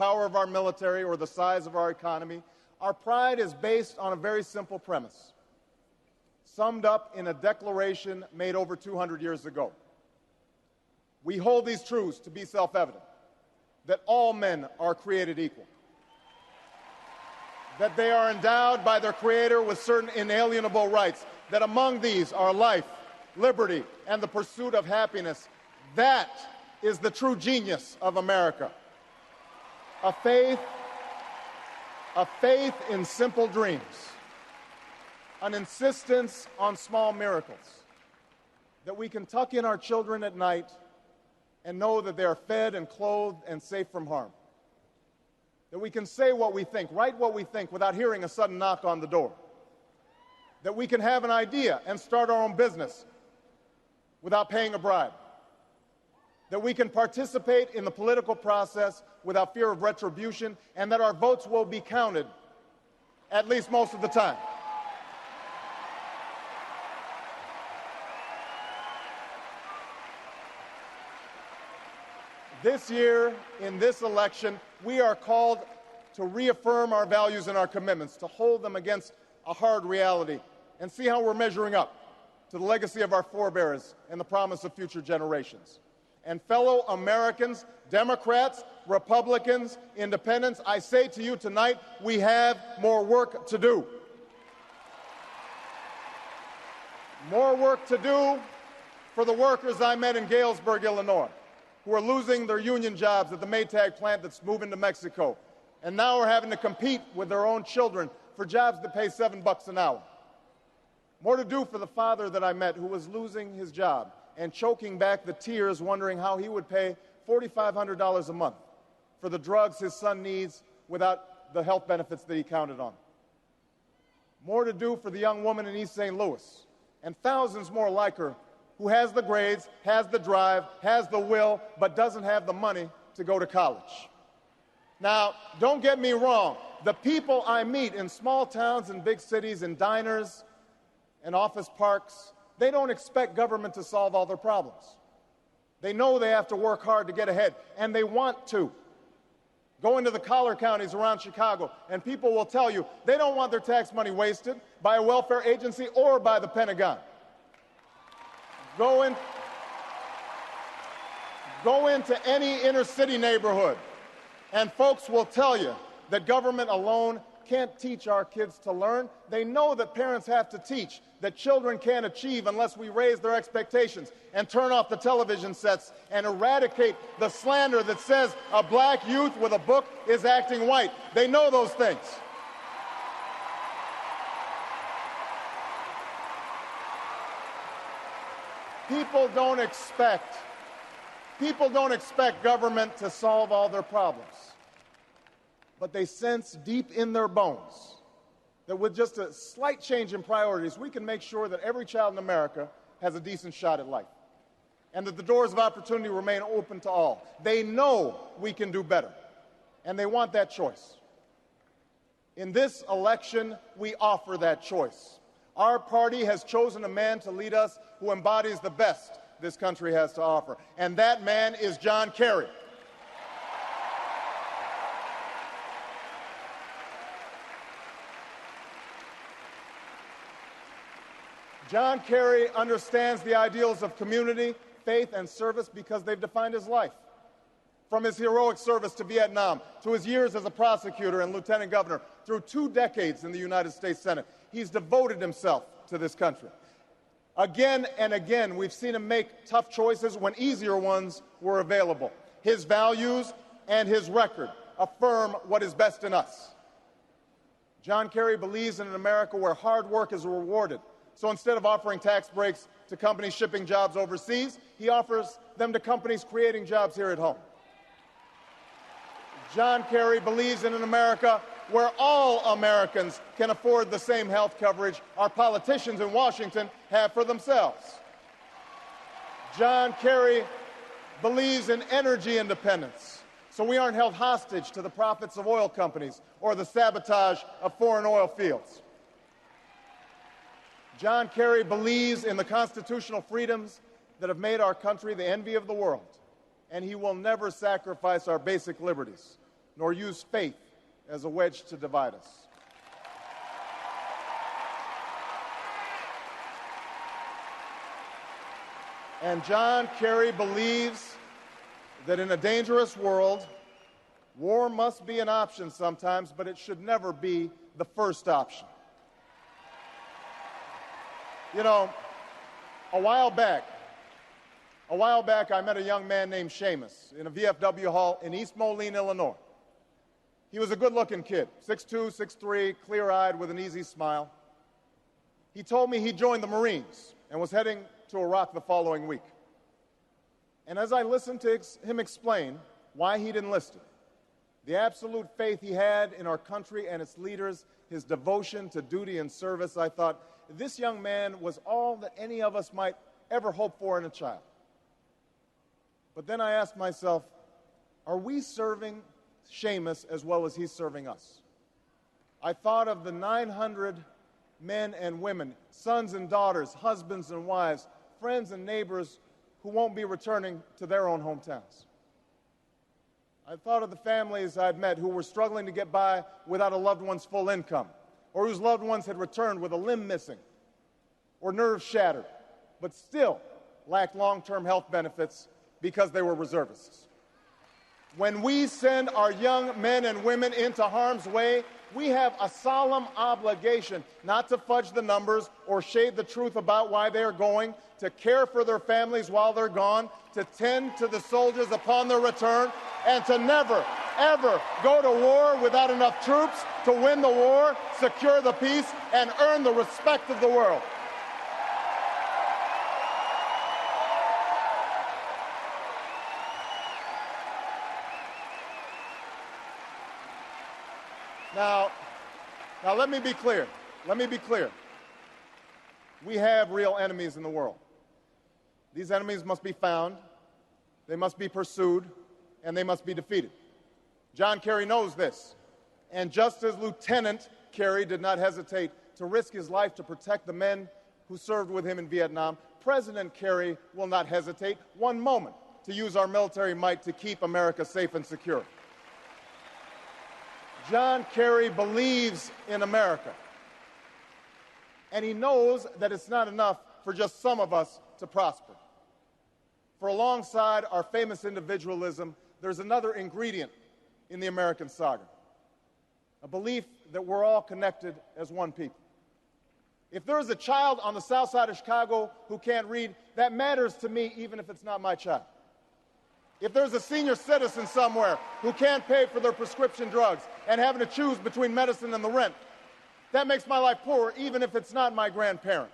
power of our military or the size of our economy. Our pride is based on a very simple premise, summed up in a declaration made over 200 years ago. We hold these truths to be self-evident, that all men are created equal, that they are endowed by their Creator with certain inalienable rights, that among these are life, liberty, and the pursuit of happiness. That is the true genius of America. A faith in simple dreams, an insistence on small miracles, that we can tuck in our children at night and know that they are fed and clothed and safe from harm, that we can say what we think, write what we think without hearing a sudden knock on the door, that we can have an idea and start our own business without paying a bribe, that we can participate in the political process without fear of retribution, and that our votes will be counted, at least most of the time. This year, in this election, we are called to reaffirm our values and our commitments, to hold them against a hard reality, and see how we're measuring up to the legacy of our forebears and the promise of future generations. And fellow Americans, Democrats, Republicans, Independents, I say to you tonight, we have more work to do. More work to do for the workers I met in Galesburg, Illinois, who are losing their union jobs at the Maytag plant that's moving to Mexico, and now are having to compete with their own children for jobs that pay $7 an hour. More to do for the father that I met who was losing his job and choking back the tears, wondering how he would pay $4,500 a month for the drugs his son needs without the health benefits that he counted on. More to do for the young woman in East St. Louis, and thousands more like her, who has the grades, has the drive, has the will, but doesn't have the money to go to college. Now, don't get me wrong. The people I meet in small towns and big cities, in diners and office parks, they don't expect government to solve all their problems. They know they have to work hard to get ahead, and they want to. Go into the collar counties around Chicago, and people will tell you they don't want their tax money wasted by a welfare agency or by the Pentagon. Go into any inner city neighborhood, and folks will tell you that government alone can't teach our kids to learn. They know that parents have to teach, that children can't achieve unless we raise their expectations and turn off the television sets and eradicate the slander that says a black youth with a book is acting white. They know those things. People don't expect government to solve all their problems. But they sense deep in their bones that with just a slight change in priorities, we can make sure that every child in America has a decent shot at life, and that the doors of opportunity remain open to all. They know we can do better, and they want that choice. In this election, we offer that choice. Our party has chosen a man to lead us who embodies the best this country has to offer, and that man is John Kerry. John Kerry understands the ideals of community, faith, and service because they've defined his life. From his heroic service to Vietnam, to his years as a prosecutor and lieutenant governor, through 2 decades in the United States Senate, he's devoted himself to this country. Again and again, we've seen him make tough choices when easier ones were available. His values and his record affirm what is best in us. John Kerry believes in an America where hard work is rewarded. So instead of offering tax breaks to companies shipping jobs overseas, he offers them to companies creating jobs here at home. John Kerry believes in an America where all Americans can afford the same health coverage our politicians in Washington have for themselves. John Kerry believes in energy independence, so we aren't held hostage to the profits of oil companies or the sabotage of foreign oil fields. John Kerry believes in the constitutional freedoms that have made our country the envy of the world, and he will never sacrifice our basic liberties nor use faith as a wedge to divide us. And John Kerry believes that in a dangerous world, war must be an option sometimes, but it should never be the first option. You know, a while back, I met a young man named Seamus in a VFW hall in East Moline, Illinois. He was a good-looking kid, 6'2", 6'3", clear-eyed with an easy smile. He told me he joined the Marines and was heading to Iraq the following week. And as I listened to him explain why he'd enlisted, the absolute faith he had in our country and its leaders, his devotion to duty and service, I thought, this young man was all that any of us might ever hope for in a child. But then I asked myself, are we serving Seamus as well as he's serving us? I thought of the 900 men and women, sons and daughters, husbands and wives, friends and neighbors who won't be returning to their own hometowns. I thought of the families I'd met who were struggling to get by without a loved one's full income, or whose loved ones had returned with a limb missing or nerves shattered, but still lacked long-term health benefits because they were reservists. When we send our young men and women into harm's way, we have a solemn obligation not to fudge the numbers or shade the truth about why they are going, to care for their families while they're gone, to tend to the soldiers upon their return, and to never, ever go to war without enough troops to win the war, secure the peace, and earn the respect of the world. Now let me be clear. Let me be clear. We have real enemies in the world. These enemies must be found, they must be pursued, and they must be defeated. John Kerry knows this. And just as Lieutenant Kerry did not hesitate to risk his life to protect the men who served with him in Vietnam, President Kerry will not hesitate one moment to use our military might to keep America safe and secure. John Kerry believes in America, and he knows that it's not enough for just some of us to prosper. For alongside our famous individualism, there's another ingredient in the American saga, a belief that we're all connected as one people. If there is a child on the south side of Chicago who can't read, that matters to me even if it's not my child. If there's a senior citizen somewhere who can't pay for their prescription drugs and having to choose between medicine and the rent, that makes my life poorer even if it's not my grandparent.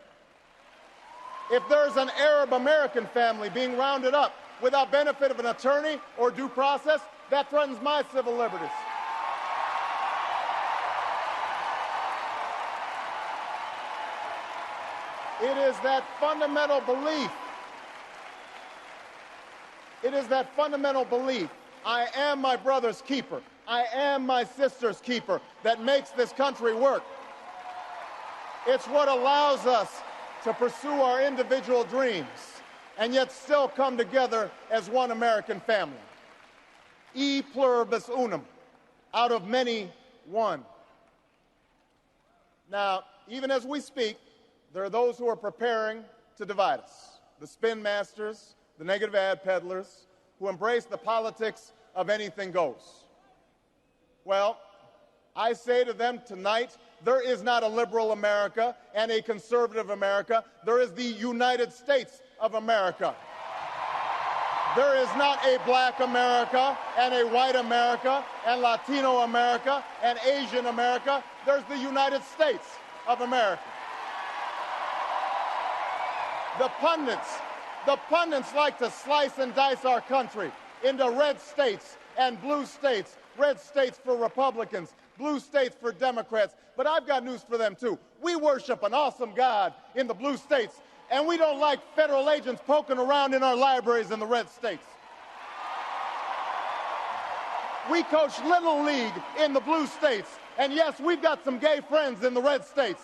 If there's an Arab American family being rounded up without benefit of an attorney or due process, that threatens my civil liberties. It is that fundamental belief. It is that fundamental belief, I am my brother's keeper, I am my sister's keeper, that makes this country work. It's what allows us to pursue our individual dreams and yet still come together as one American family. E pluribus unum, out of many, one. Now, even as we speak, there are those who are preparing to divide us. The spin masters, the negative ad peddlers, who embrace the politics of anything goes. Well, I say to them tonight, there is not a liberal America and a conservative America. There is the United States of America. There is not a black America and a white America and Latino America and Asian America. There's the United States of America. The pundits like to slice and dice our country into red states and blue states, red states for Republicans, blue states for Democrats. But I've got news for them, too. We worship an awesome God in the blue states, and we don't like federal agents poking around in our libraries in the red states. We coach Little League in the blue states, and yes, we've got some gay friends in the red states.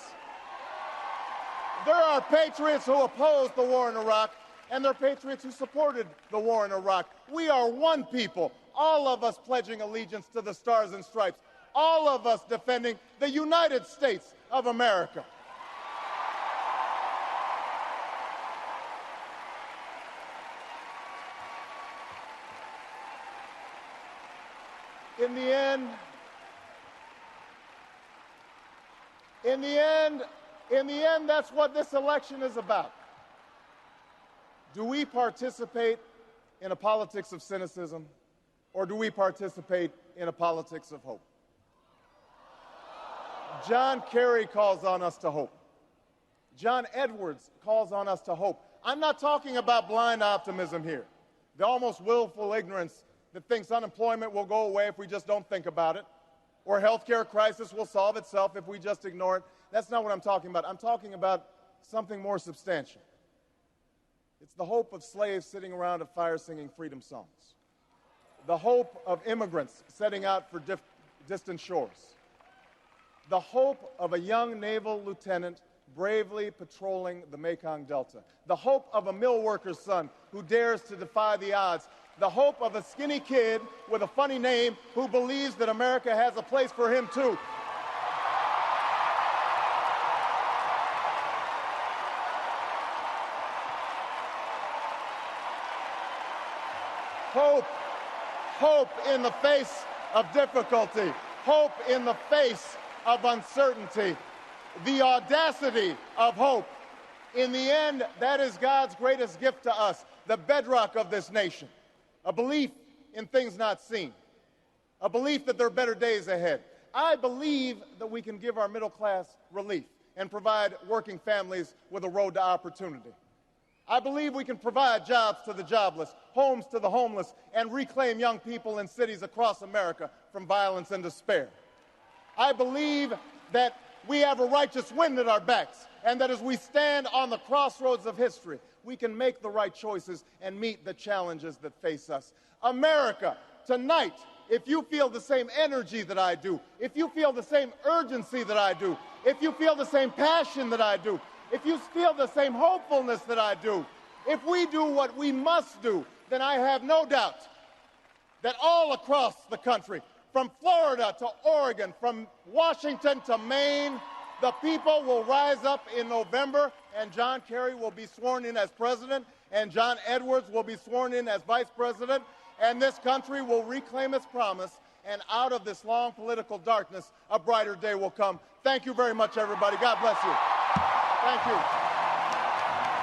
There are patriots who opposed the war in Iraq, and there are patriots who supported the war in Iraq. We are one people, all of us pledging allegiance to the Stars and Stripes, all of us defending the United States of America. In the end, that's what this election is about. Do we participate in a politics of cynicism, or do we participate in a politics of hope? John Kerry calls on us to hope. John Edwards calls on us to hope. I'm not talking about blind optimism here, the almost willful ignorance that thinks unemployment will go away if we just don't think about it, or healthcare crisis will solve itself if we just ignore it. That's not what I'm talking about. I'm talking about something more substantial. It's the hope of slaves sitting around a fire singing freedom songs, the hope of immigrants setting out for distant shores, the hope of a young naval lieutenant bravely patrolling the Mekong Delta, the hope of a mill worker's son who dares to defy the odds, the hope of a skinny kid with a funny name who believes that America has a place for him too. Hope in the face of difficulty, hope in the face of uncertainty, the audacity of hope. In the end, that is God's greatest gift to us, the bedrock of this nation, a belief in things not seen, a belief that there are better days ahead. I believe that we can give our middle class relief and provide working families with a road to opportunity. I believe we can provide jobs to the jobless, homes to the homeless, and reclaim young people in cities across America from violence and despair. I believe that we have a righteous wind at our backs, and that as we stand on the crossroads of history, we can make the right choices and meet the challenges that face us. America, tonight, if you feel the same energy that I do, if you feel the same urgency that I do, if you feel the same passion that I do, if you feel the same hopefulness that I do, if we do what we must do, then I have no doubt that all across the country, from Florida to Oregon, from Washington to Maine, the people will rise up in November, and John Kerry will be sworn in as president, and John Edwards will be sworn in as vice president, and this country will reclaim its promise, and out of this long political darkness, a brighter day will come. Thank you very much, everybody. God bless you. Thank you.